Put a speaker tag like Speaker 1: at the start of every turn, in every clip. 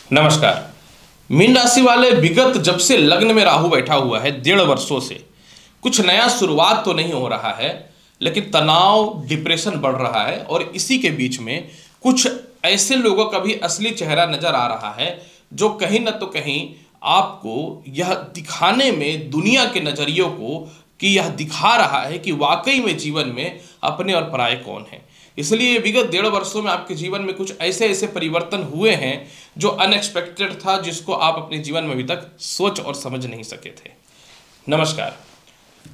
Speaker 1: नमस्कार। मीन राशि वाले, विगत जब से लग्न में राहु बैठा हुआ है 1.5 वर्षों से कुछ नया शुरुआत तो नहीं हो रहा है, लेकिन तनाव डिप्रेशन बढ़ रहा है। और इसी के बीच में कुछ ऐसे लोगों का भी असली चेहरा नजर आ रहा है जो कहीं ना तो कहीं आपको यह दिखाने में, दुनिया के नजरियों को कि यह दिखा रहा है कि वाकई में जीवन में अपने और पराये कौन है। इसलिए विगत 1.5 वर्षों में आपके जीवन में कुछ ऐसे ऐसे परिवर्तन हुए हैं जो अनएक्सपेक्टेड था, जिसको आप अपने जीवन में अभी तक सोच और समझ नहीं सके थे। नमस्कार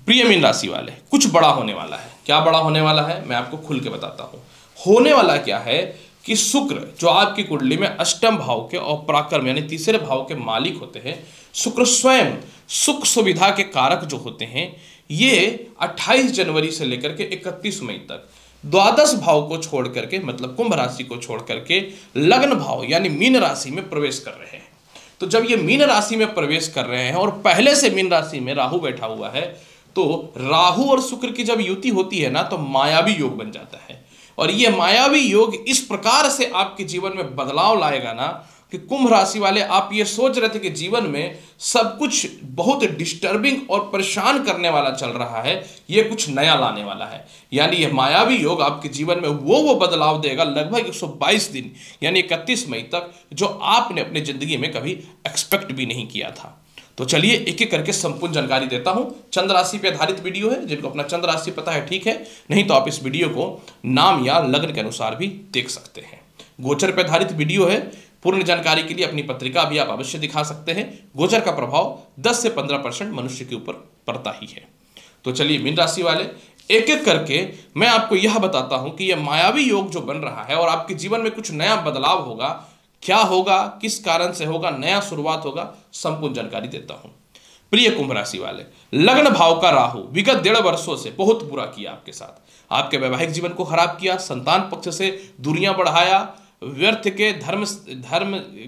Speaker 1: प्रिय मीन राशि वाले, कुछ बड़ा होने वाला है। क्या बड़ा होने वाला है मैं आपको खुल के बताता हूं। होने वाला क्या है कि शुक्र जो आपकी कुंडली में अष्टम भाव के और पराक्रम यानी तीसरे भाव के मालिक होते हैं, शुक्र स्वयं सुख सुविधा के कारक जो होते हैं, ये 28 जनवरी से लेकर के 31 मई तक द्वादश भाव को छोड़ करके, मतलब कुंभ राशि को छोड़ करके लग्न भाव यानी मीन राशि में प्रवेश कर रहे हैं। तो जब ये मीन राशि में प्रवेश कर रहे हैं और पहले से मीन राशि में राहु बैठा हुआ है, तो राहु और शुक्र की जब युति होती है ना, तो मायावी योग बन जाता है। और ये मायावी योग इस प्रकार से आपके जीवन में बदलाव लाएगा ना कि कुंभ राशि वाले, आप ये सोच रहे थे कि जीवन में सब कुछ बहुत डिस्टर्बिंग और परेशान करने वाला चल रहा है, ये कुछ नया लाने वाला है। यानी यह मायावी योग आपके जीवन में वो बदलाव देगा लगभग 122 दिन यानी 31 मई तक, जो आपने अपनी जिंदगी में कभी एक्सपेक्ट भी नहीं किया था। तो चलिए एक एक करके संपूर्ण जानकारी देता हूं। चंद्र राशि पे आधारित वीडियो है, जिनको अपना चंद्र राशि पता है ठीक है, नहीं तो आप इस वीडियो को नाम या लग्न के अनुसार भी देख सकते हैं। गोचर पे आधारित वीडियो है। पूर्ण जानकारी के लिए अपनी पत्रिका भी आप अवश्य दिखा सकते हैं। गोचर का प्रभाव 10 से 15% मनुष्य के ऊपर पड़ता ही है। तो चलिए मीन राशि वाले, एक एक करके मैं आपको यह बताता हूं कि यह मायावी योग जो बन रहा है और आपके जीवन में कुछ नया बदलाव होगा, क्या होगा, किस कारण से होगा, नया शुरुआत होगा, संपूर्ण जानकारी देता हूं। प्रिय कुंभ राशि वाले, लग्न भाव का राहु विगत 1.5 वर्षों से बहुत बुरा किया आपके साथ। आपके वैवाहिक जीवन को खराब किया, संतान पक्ष से दूरियां बढ़ाया, व्यर्थ के धर्म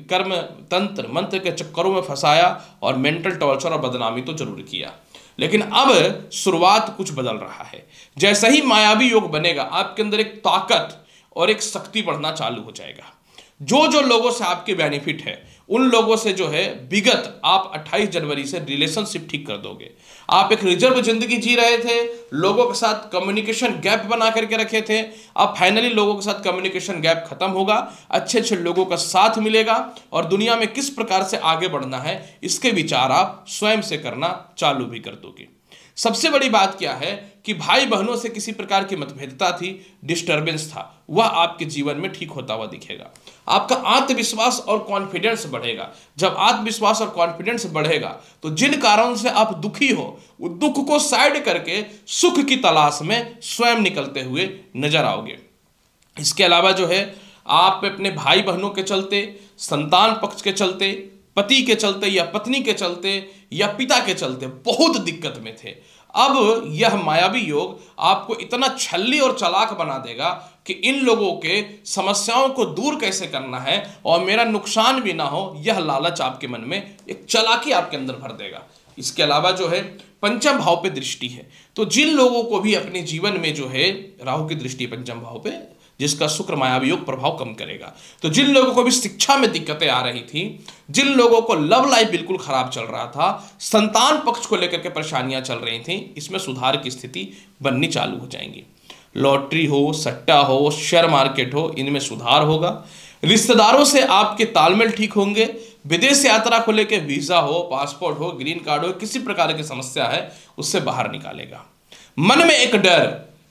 Speaker 1: कर्म तंत्र मंत्र के चक्करों में फंसाया और मेंटल टॉर्चर और बदनामी तो जरूर किया। लेकिन अब शुरुआत कुछ बदल रहा है। जैसा ही मायावी योग बनेगा, आपके अंदर एक ताकत और एक शक्ति बढ़ना चालू हो जाएगा। जो लोगों से आपके बेनिफिट है, उन लोगों से जो है विगत आप 28 जनवरी से रिलेशनशिप ठीक कर दोगे। आप एक रिजर्व जिंदगी जी रहे थे, लोगों के साथ कम्युनिकेशन गैप बना करके रखे थे, अब फाइनली लोगों के साथ कम्युनिकेशन गैप खत्म होगा, अच्छे अच्छे लोगों का साथ मिलेगा और दुनिया में किस प्रकार से आगे बढ़ना है, इसके विचार आप स्वयं से करना चालू भी कर दोगे। सबसे बड़ी बात क्या है कि भाई बहनों से किसी प्रकार की मतभेदता थी, डिस्टर्बेंस था, वह आपके जीवन में ठीक होता हुआ दिखेगा। आपका आत्मविश्वास और कॉन्फिडेंस बढ़ेगा। जब आत्मविश्वास और कॉन्फिडेंस बढ़ेगा तो जिन कारणों से आप दुखी हो, वो दुख को साइड करके सुख की तलाश में स्वयं निकलते हुए नजर आओगे। इसके अलावा जो है, आप अपने भाई बहनों के चलते, संतान पक्ष के चलते, पति के चलते या पत्नी के चलते या पिता के चलते बहुत दिक्कत में थे। अब यह मायावी योग आपको इतना छल्ली और चालाक बना देगा कि इन लोगों के समस्याओं को दूर कैसे करना है और मेरा नुकसान भी ना हो, यह लालच आपके मन में एक चालाकी आपके अंदर भर देगा। इसके अलावा जो है, पंचम भाव पे दृष्टि है, तो जिन लोगों को भी अपने जीवन में जो है राहु की दृष्टि पंचम भाव पे, जिसका शुक्र मायावी योग प्रभाव कम करेगा, तो जिन लोगों को भी शिक्षा में दिक्कतें आ रही थी, जिन लोगों को लव लाइफ बिल्कुल खराब चल रहा था, संतान पक्ष को लेकर के परेशानियां चल रही थी, इसमें सुधार की स्थिति बननी चालू हो जाएंगी। लॉटरी हो, सट्टा हो, शेयर मार्केट हो, इनमें सुधार होगा। रिश्तेदारों से आपके तालमेल ठीक होंगे। विदेश यात्रा को लेकर वीजा हो, पासपोर्ट हो, ग्रीन कार्ड हो, किसी प्रकार की समस्या है उससे बाहर निकालेगा। मन में एक डर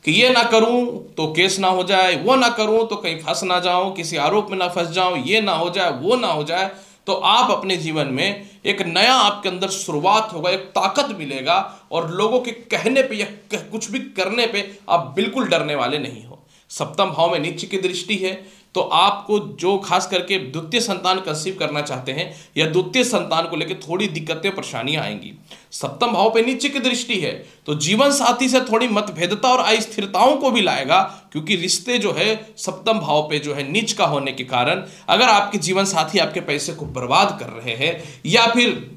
Speaker 1: कि ये ना करूं तो केस ना हो जाए, वो ना करूं तो कहीं फंस ना जाऊं, किसी आरोप में ना फंस जाऊं, ये ना हो जाए, वो ना हो जाए, तो आप अपने जीवन में एक नया आपके अंदर शुरुआत होगा, एक ताकत मिलेगा और लोगों के कहने पे या कुछ भी करने पे आप बिल्कुल डरने वाले नहीं हो। सप्तम भाव में नीच की दृष्टि है, तो आपको जो खास करके द्वितीय संतान कंसीव करना चाहते हैं या द्वितीय संतान को लेकर थोड़ी दिक्कतें परेशानियां आएंगी। सप्तम भाव पे नीचे की दृष्टि है, तो जीवन साथी से थोड़ी मतभेदता और अस्थिरताओं को भी लाएगा, क्योंकि रिश्ते जो है सप्तम भाव पे जो है नीच का होने के कारण, अगर आपके जीवन साथी आपके पैसे को बर्बाद कर रहे हैं या फिर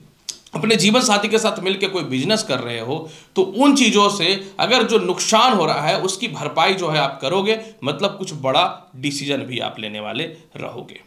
Speaker 1: अपने जीवन साथी के साथ मिलकर कोई बिजनेस कर रहे हो, तो उन चीज़ों से अगर जो नुकसान हो रहा है उसकी भरपाई जो है आप करोगे, मतलब कुछ बड़ा डिसीजन भी आप लेने वाले रहोगे।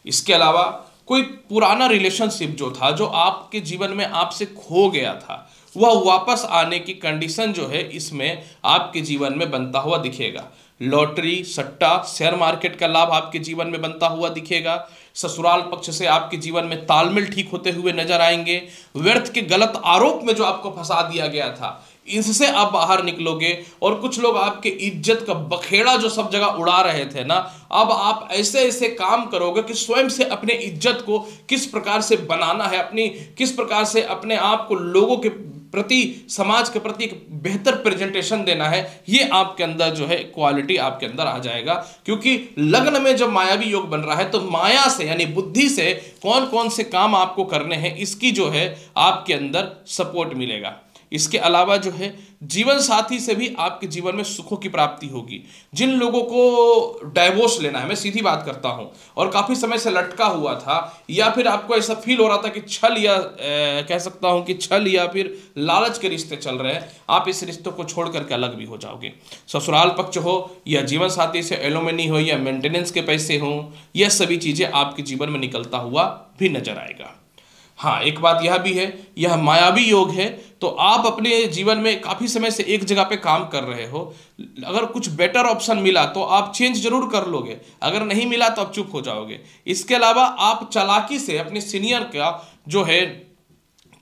Speaker 1: इसके अलावा कोई पुराना रिलेशनशिप जो था, जो आपके जीवन में आपसे खो गया था, वह वापस आने की कंडीशन जो है इसमें आपके जीवन में बनता हुआ दिखेगा। लॉटरी, सट्टा, शेयर मार्केट का लाभ आपके जीवन में बनता हुआ दिखेगा। ससुराल पक्ष से आपके जीवन में तालमेल ठीक होते हुए नजर आएंगे। व्यर्थ के गलत आरोप में जो आपको फंसा दिया गया था, इससे आप बाहर निकलोगे। और कुछ लोग आपके इज्जत का बखेड़ा जो सब जगह उड़ा रहे थे ना, अब आप ऐसे ऐसे काम करोगे कि स्वयं से अपने इज्जत को किस प्रकार से बनाना है, अपनी किस प्रकार से अपने आप को लोगों के प्रति, समाज के प्रति एक बेहतर प्रेजेंटेशन देना है, ये आपके अंदर जो है क्वालिटी आपके अंदर आ जाएगा। क्योंकि लग्न में जब मायावी योग बन रहा है तो माया से यानी बुद्धि से कौन कौन से काम आपको करने हैं, इसकी जो है आपके अंदर सपोर्ट मिलेगा। इसके अलावा जो है जीवन साथी से भी आपके जीवन में सुखों की प्राप्ति होगी। जिन लोगों को डाइवोर्स लेना है, मैं सीधी बात करता हूं, और काफी समय से लटका हुआ था, या फिर आपको ऐसा फील हो रहा था कि छल या कह सकता हूं कि छल या फिर लालच के रिश्ते चल रहे हैं, आप इस रिश्तों को छोड़ करके अलग भी हो जाओगे। ससुराल पक्ष हो या जीवन साथी से एलोमनी हो या मेंटेनेंस के पैसे हो, यह सभी चीजें आपके जीवन में निकलता हुआ भी नजर आएगा। हाँ, एक बात यह भी है, यह मायावी योग है, तो आप अपने जीवन में काफ़ी समय से एक जगह पे काम कर रहे हो, अगर कुछ बेटर ऑप्शन मिला तो आप चेंज जरूर कर लोगे, अगर नहीं मिला तो आप चुप हो जाओगे। इसके अलावा आप चालाकी से अपने सीनियर का जो है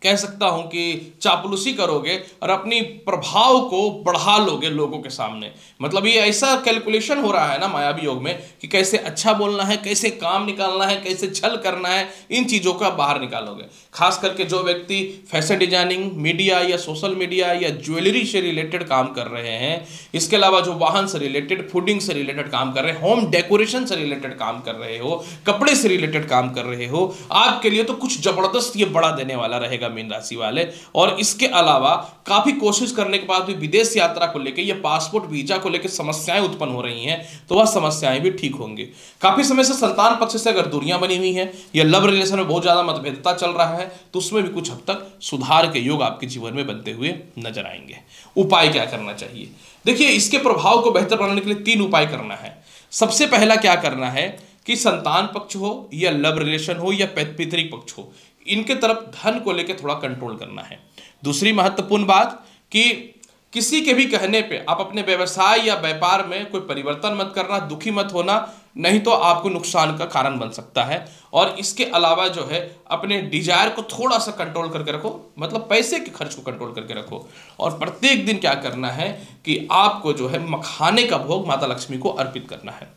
Speaker 1: कह सकता हूं कि चापलूसी करोगे और अपनी प्रभाव को बढ़ा लोगे लोगों के सामने। मतलब ये ऐसा कैलकुलेशन हो रहा है ना मायावी योग में कि कैसे अच्छा बोलना है, कैसे काम निकालना है, कैसे छल करना है, इन चीज़ों को आप बाहर निकालोगे। खास करके जो व्यक्ति फैशन डिजाइनिंग, मीडिया या सोशल मीडिया या ज्वेलरी से रिलेटेड काम कर रहे हैं, इसके अलावा जो वाहन से रिलेटेड, फूडिंग से रिलेटेड काम कर रहे हैं, होम डेकोरेशन से रिलेटेड काम कर रहे हो, कपड़े से रिलेटेड काम कर रहे हो, आपके लिए तो कुछ जबरदस्त ये बड़ा देने वाला रहेगा मीन राशि वाले। और इसके अलावा काफी कोशिश करने के बाद भी विदेश यात्रा को लेकर या पासपोर्ट वीजा को लेकर समस्याएं उत्पन्न हो रही हैं, तो वह समस्याएं भी ठीक होंगी। काफी समय से संतान पक्ष से अगर दूरियां बनी हुई हैं या लव रिलेशन में बहुत ज्यादा मतभेदता चल रहा है, तो उसमें भी कुछ हद तक सुधार के योग आपके जीवन में बनते हुए नजर आएंगे। उपाय क्या करना चाहिए? देखिए, इसके प्रभाव को बेहतर बनाने के लिए 3 उपाय करना है। सबसे पहला क्या करना है कि संतान पक्ष हो या लव रिलेशन हो या पैतृक पक्ष हो, इनके तरफ धन को लेकर थोड़ा कंट्रोल करना है। दूसरी महत्वपूर्ण बात कि किसी के भी कहने पे आप अपने व्यवसाय या व्यापार में कोई परिवर्तन मत करना, दुखी मत होना, नहीं तो आपको नुकसान का कारण बन सकता है। और इसके अलावा जो है अपने डिजायर को थोड़ा सा कंट्रोल करके रखो, मतलब पैसे के खर्च को कंट्रोल करके रखो। और प्रत्येक दिन क्या करना है कि आपको जो है मखाने का भोग माता लक्ष्मी को अर्पित करना है।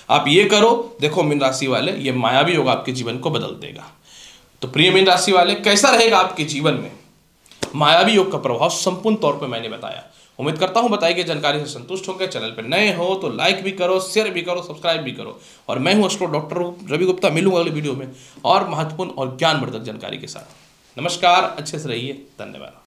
Speaker 1: आप ये करो, देखो मीन राशि वाले, ये मायावी योग आपके जीवन को बदल देगा। तो प्रिय मीन राशि वाले, कैसा रहेगा आपके जीवन में मायावी योग का प्रभाव, संपूर्ण तौर पे मैंने बताया। उम्मीद करता हूं बताई गई जानकारी से संतुष्ट होंगे। चैनल पे नए हो तो लाइक भी करो, शेयर भी करो, सब्सक्राइब भी करो। और मैं हूं एस्ट्रो डॉक्टर रवि गुप्ता, मिलूंगा अगले वीडियो में और महत्वपूर्ण और ज्ञानवर्धक जानकारी के साथ। नमस्कार, अच्छे से रहिए, धन्यवाद।